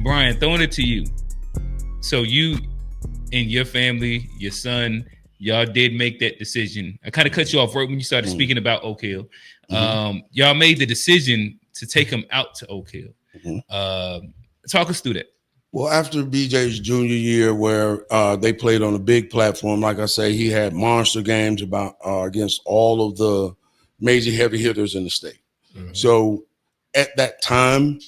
Brian, throwing it to you. So you and your family, your son, y'all did make that decision. I kind of cut you off right when you started speaking about Oak Hill. Y'all made the decision to take him out to Oak Hill. Talk us through that. Well, after BJ's junior year, where they played on a big platform, like I say, he had monster games against all of the major heavy hitters in the state. So at that time,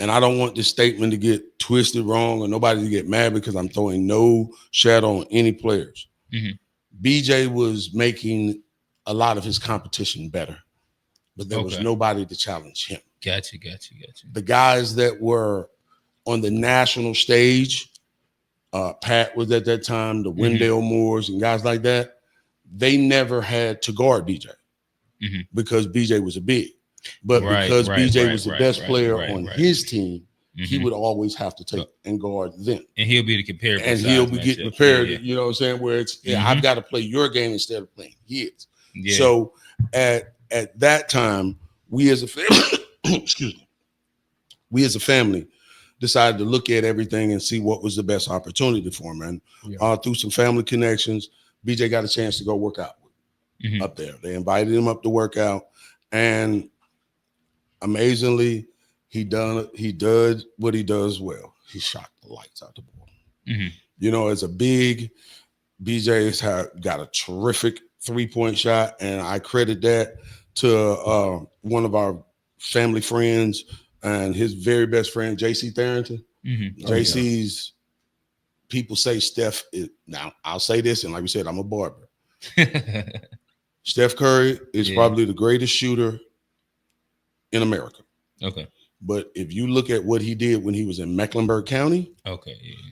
and I don't want this statement to get twisted wrong or nobody to get mad because I'm throwing no shadow on any players. BJ was making a lot of his competition better, but there was nobody to challenge him. Gotcha. The guys that were on the national stage, Pat was at that time, the Wendell Moores and guys like that, they never had to guard BJ because BJ was a big. But because BJ was the best player on his team, he would always have to take and guard them. And he'll be the comparable. And he'll be getting prepared, you know what I'm saying, where it's, I've got to play your game instead of playing his. So at that time, we as a family, excuse me, we as a family decided to look at everything and see what was the best opportunity for him. And through some family connections, BJ got a chance to go work out up there. They invited him up to work out, and amazingly, he did what he does well. He shot the lights out the ball. You know, as a big, BJ's got a terrific 3-point shot, and I credit that to one of our family friends and his very best friend, JC Tharrington. JC's people say Steph is, now I'll say this, and like we said, I'm a barber. Steph Curry is probably the greatest shooter in America. But if you look at what he did when he was in Mecklenburg County,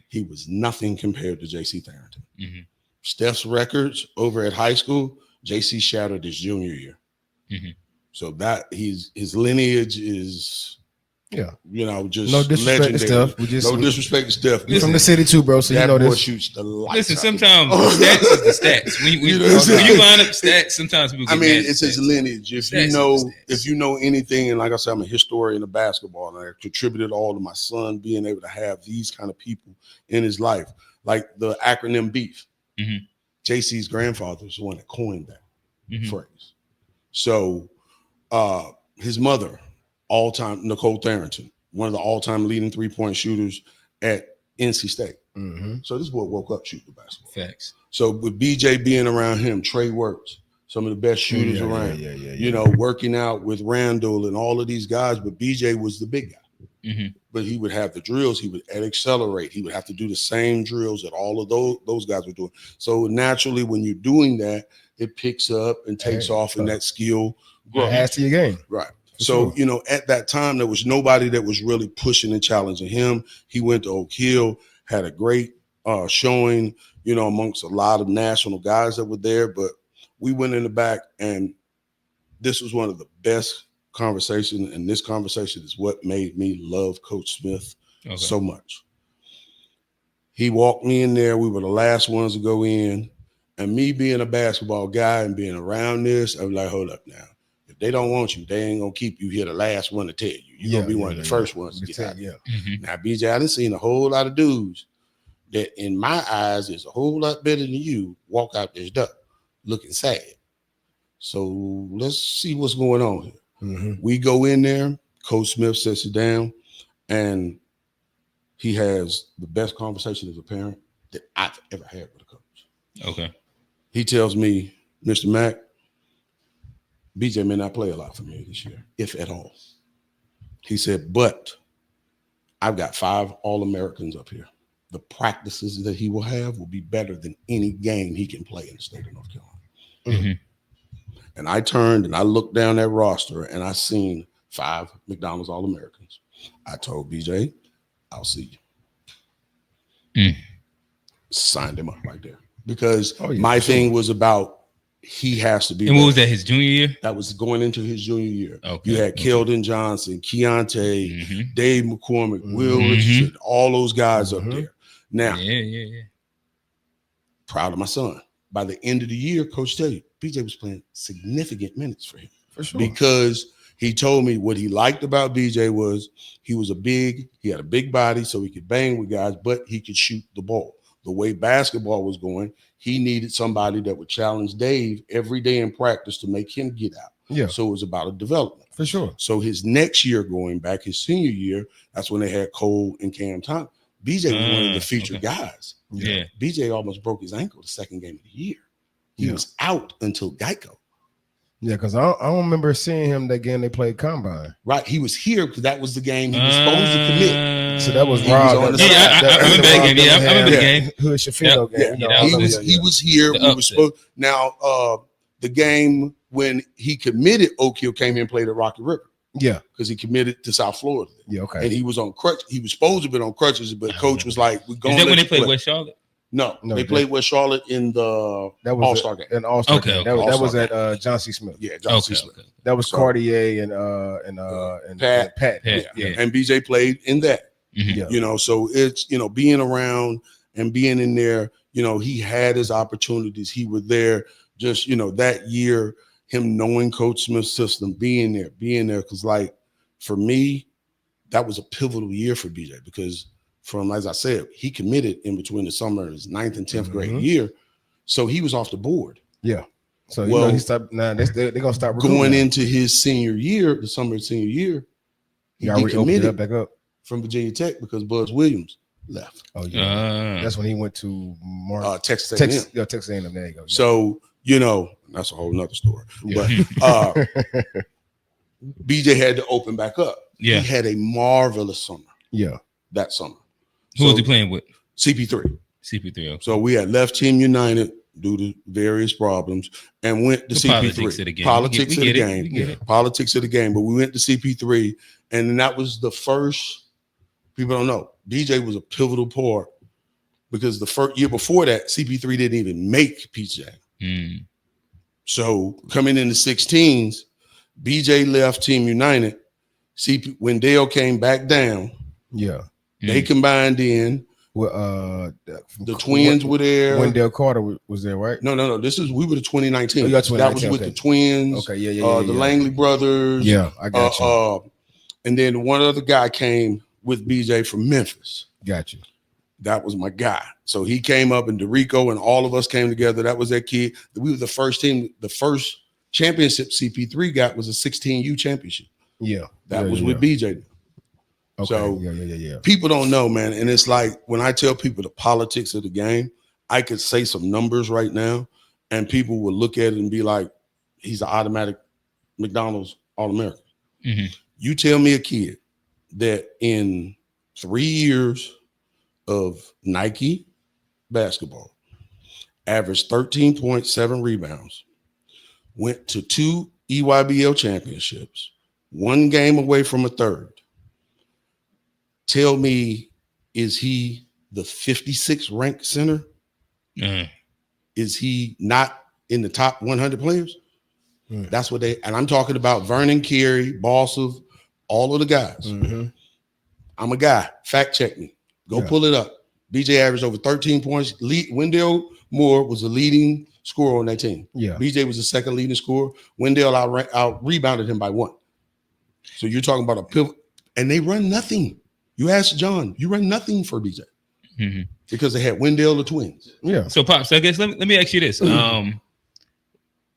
he was nothing compared to JC Tharrington. Steph's records over at high school, JC shattered his junior year. So that his lineage is, you know, just no disrespect legendary. to Steph. No disrespect to Steph. We're from the city too, bro. So that you know boy this. shoots the lights. Listen, sometimes stats is the stats. When you line up stats, sometimes people get mad. It's his lineage. If you know anything, and like I said, I'm a historian of basketball, and I contributed all to my son being able to have these kind of people in his life, like the acronym BEEF. JC's grandfather is the one that coined that phrase. So his mother, all-time Nicole Tharrington, one of the all-time leading 3-point shooters at NC State. So this boy woke up shooting basketball. Facts. So with BJ being around him, Trey Works, some of the best shooters around, you know, working out with Randall and all of these guys, but BJ was the big guy. But he would have the drills, he would accelerate, he would have to do the same drills that all of those guys were doing. So naturally, when you're doing that, it picks up and takes off, and that skill grows. Adds to your game. Right. So, you know, at that time, there was nobody that was really pushing and challenging him. He went to Oak Hill, had a great showing, you know, amongst a lot of national guys that were there. But we went in the back, and this was one of the best conversations. And this conversation is what made me love Coach Smith so much. He walked me in there. We were the last ones to go in. And me being a basketball guy and being around this, I was like, hold up now. If they don't want you, they ain't going to keep you here the last one to tell you. You're going to be one of the first ones to get out. Now, BJ, I done seen a whole lot of dudes that in my eyes is a whole lot better than you walk out this door looking sad. So let's see what's going on here. We go in there. Coach Smith sits it down, and he has the best conversation as a parent that I've ever had with a coach. He tells me, Mr. Mack, BJ may not play a lot for me this year, if at all. He said, but I've got 5 All-Americans up here. The practices that he will have will be better than any game he can play in the state of North Carolina. And I turned and I looked down that roster, and I seen 5 McDonald's All-Americans. I told BJ, I'll see you. Signed him up right there. Because my thing was about he has to be. And what was that, his junior year? That was going into his junior year. You had Keldon Johnson, Keontae, Dave McCormick, Will Richardson, all those guys up there. Now, proud of my son. By the end of the year, Coach tell you, BJ was playing significant minutes for him. For sure. Because He told me what he liked about BJ was he had a big body, so he could bang with guys, but he could shoot the ball. The way basketball was going, he needed somebody that would challenge Dave every day in practice to make him get out. Yeah. So it was about a development. For sure. So his next year going back, his senior year, that's when they had Cole and Cam Thomas. BJ was one of the featured guys. Yeah. BJ almost broke his ankle the second game of the year. He was out until Geico. Yeah, because I don't remember seeing him that game they played Combine. Right. He was here because that was the game he was supposed to commit. So that was He Rob. was on the Yeah, side. I remember that game. Yeah, I remember the game. Hood Shafino game. Yeah, He was here. The We were upset. supposed now the game when he committed, Oak Hill came here and played at Rocky River Yeah. because he committed to South Florida. Yeah. Okay. And he was on crutch. He was supposed to be on crutches, but coach was like, "We're going." Is that when they played West Charlotte? No, No, they played West Charlotte in the That was All-Star game. An All-Star Okay, game. okay. That was All-Star at John C. Smith. Yeah, John C. Smith. Okay. That was So- Cartier and Pat. Pat. Pat, Yeah. And BJ played in that. Yeah. You know, so it's being around and being in there. He had his opportunities. He was there. Just that year, him knowing Coach Smith's system, being there, because like for me, that was a pivotal year for BJ because as I said, he committed in between the summer of his 9th and 10th grade year, so he was off the board. Yeah. So he stopped. Now they're gonna start Going into his senior year, the summer of his senior year, he already opened it decommitted up back up. from Virginia Tech because Buzz Williams left. Oh yeah. That's when he went to Texas A&M. Texas. Yeah, Texas A&M. There you go. Yeah. So that's a whole nother story. Yeah. But BJ had to open back up. Yeah. He had a marvelous summer Yeah. that summer. Who was he playing with? CP3. CP3. Okay. So we had left Team United due to various problems and went to The CP3. politics of the game. Politics We of the get it. game. We get it. Politics of the game. But we went to CP3, and then that was the first. People don't know. BJ was a pivotal part because the first year before that, CP3 didn't even make PJ. So coming in the 16s, BJ left Team United. When Dale came back down, Yeah. they combined in. Well, The twins were there. Wendell Carter was there, right? No. We were the 2019. Oh, you got 2019, that was with okay. the twins. Okay, yeah. The Langley brothers. Yeah, I got you. And then one other guy came with BJ from Memphis. Got you. That was my guy. So he came up, and DeRico and all of us came together. That was that kid. We were the first team. The first championship CP3 got was a 16U championship. Yeah. That was with BJ. Okay. So yeah. people don't know, man. And it's like when I tell people the politics of the game, I could say some numbers right now, and people will look at it and be like, he's an automatic McDonald's All-American. You tell me a kid that in 3 years of Nike basketball, averaged 13.7 rebounds, went to 2 EYBL championships, 1 game away from a third. Tell me, is he the 56th ranked center? Is he not in the top 100 players? That's what and I'm talking about Vernon Carey, Boss of all of the guys. I'm a guy. Fact check me. Go pull it up. BJ averaged over 13 points. Wendell Moore was the leading scorer on that team. Yeah. BJ was the second leading scorer. Wendell out rebounded him by 1. So you're talking about a pivot, and they run nothing. You ask John, you run nothing for BJ because they had Wendell the twins. Yeah. So, Pops, I guess let me ask you this: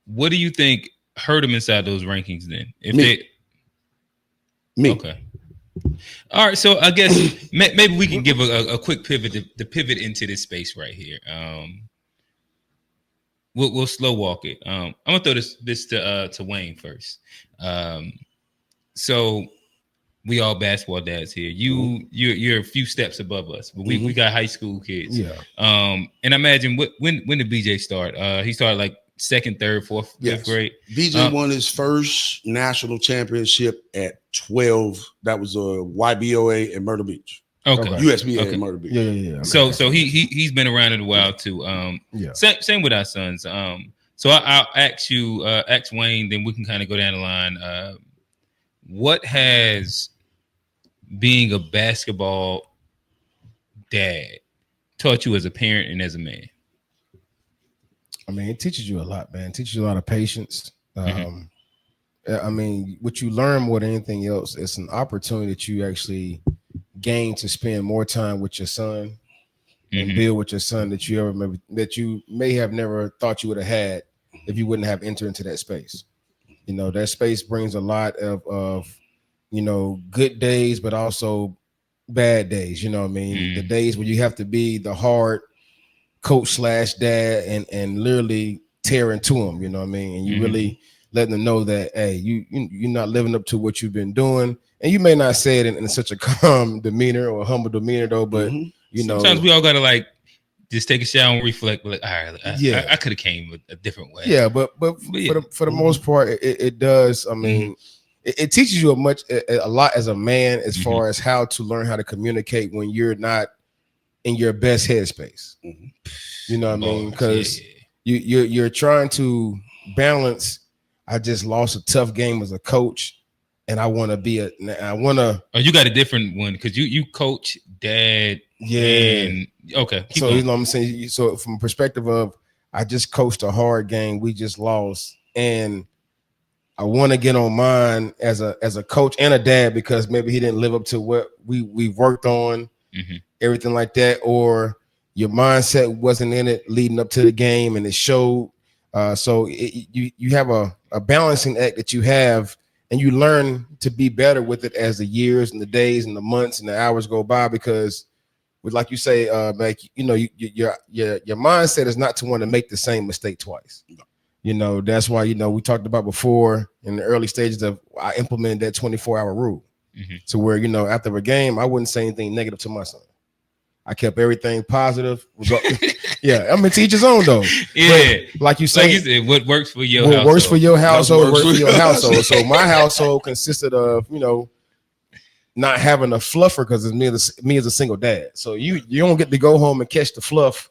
what do you think hurt him inside those rankings? Then, Me. Okay. All right. So I guess maybe we can give a quick pivot to pivot into this space right here. We'll slow walk it. I'm gonna throw this to Wayne first. So we all basketball dads here. You're a few steps above us, but we got high school kids. Yeah. And I imagine when did BJ start? He started like 2nd, 3rd, 4th, 5th grade. BJ won his first national championship at 12. That was a YBOA in Myrtle Beach. Okay. USBA in Myrtle Beach. Yeah. So he's been around it a while too. Same with our sons. So I'll ask you, ask Wayne, then we can kind of go down the line. What has being a basketball dad taught you as a parent and as a man? I mean, it teaches you a lot, man. It teaches you a lot of patience. I mean, what you learn more than anything else, it's an opportunity that you actually gain to spend more time with your son and build with your son that you ever that you may have never thought you would have had if you wouldn't have entered into that space. You know, that space brings a lot of you know, good days, but also bad days. You know what I mean? The days where you have to be the hard coach / dad and literally tear into them. You know what I mean? And you really letting them know that, hey, you're not living up to what you've been doing. And you may not say it in such a calm demeanor or humble demeanor though, but you know, sometimes we all gotta like just take a shower and reflect. Like, all right, I could have came a different way. Yeah, but for the most part, it does. I mean, it teaches you a lot as a man, as far as how to learn how to communicate when you're not in your best headspace. You know what I mean? Because you're trying to balance. I just lost a tough game as a coach. And I want to be Oh, you got a different one because you coach, dad. Yeah. Okay. So you know what I'm saying. So from perspective of, I just coached a hard game. We just lost, and I want to get on mine as a coach and a dad because maybe he didn't live up to what we worked on, everything like that, or your mindset wasn't in it leading up to the game, and it showed. So you have a balancing act that you have. And you learn to be better with it as the years and the days and the months and the hours go by, because with, like you say, like, you know, your mindset is not to want to make the same mistake twice. You know, that's why, you know, we talked about before in the early stages of, I implemented that 24-hour rule to where, you know, after a game, I wouldn't say anything negative to my son. I kept everything positive. Yeah, I mean, to each his own though. Yeah, but like you said, what works for your household. Works for your household, works for your household. So my household consisted of, you know, not having a fluffer because it's me as a single dad. So you don't get to go home and catch the fluff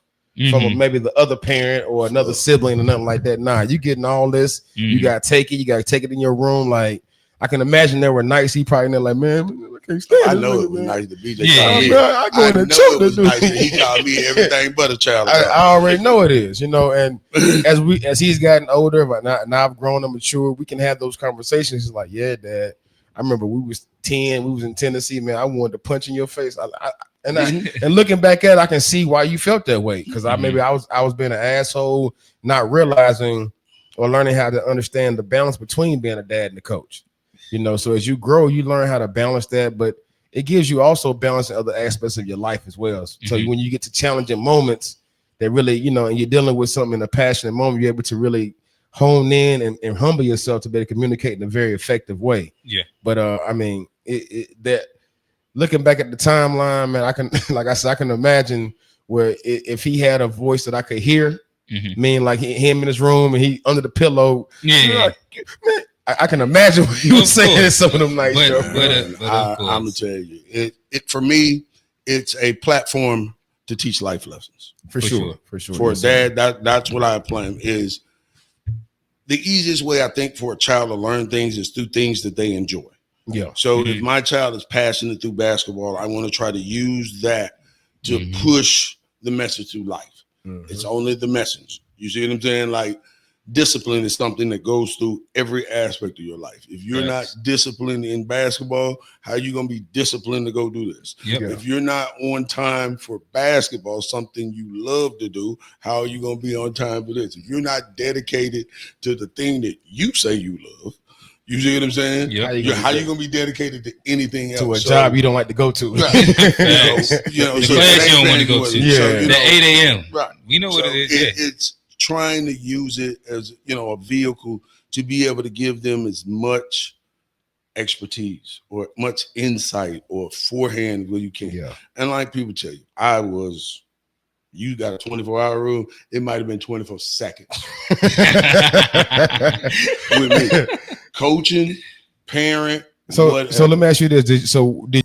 from maybe the other parent or another sibling or nothing like that. Nah, you getting all this. You gotta take it. You gotta take it in your room. Like, I can imagine there were nights he probably there like, man, I know it was nice to BJ. I go in the choke. It was nice that he called me everything but a child. I already know it is, you know. And as he's gotten older, but now I've grown and matured, we can have those conversations. He's like, yeah, Dad, I remember we was 10, we was in Tennessee, man. I wanted to punch in your face. And looking back at it, I can see why you felt that way, because I was being an asshole, not realizing or learning how to understand the balance between being a dad and a coach. You know, so as you grow, you learn how to balance that, but it gives you also balance in other aspects of your life as well. So when you get to challenging moments that really, you know, and you're dealing with something in a passionate moment, you're able to really hone in and humble yourself to be able to communicate in a very effective way. Yeah. But I mean, that looking back at the timeline, man, I can, like I said, I can imagine where if he had a voice that I could hear, meaning like him in his room and he under the pillow, like, man, I can imagine what he was saying in some of them nights. I'm gonna tell you, it for me, it's a platform to teach life lessons. For sure. For a dad, that's what I plan. Is the easiest way I think for a child to learn things is through things that they enjoy. Yeah. So if my child is passionate through basketball, I want to try to use that to push the message through life. It's only the message. You see what I'm saying? Like, discipline is something that goes through every aspect of your life. If you're not disciplined in basketball, how are you going to be disciplined to go do this? If you're not on time for basketball, something you love to do, how are you going to be on time for this? If you're not dedicated to the thing that you say you love, you see what I'm saying? How you going to be dedicated to anything else? To a job you don't like to go to. Right. The class you don't want to go to. The 8 a.m. Right. We know what it is. It's trying to use it as, you know, a vehicle to be able to give them as much expertise or much insight or forehand where you can. Yeah. And like people tell you, you got a 24-hour rule, it might have been 24 seconds. With me. Coaching, parent. So let me ask you this. Did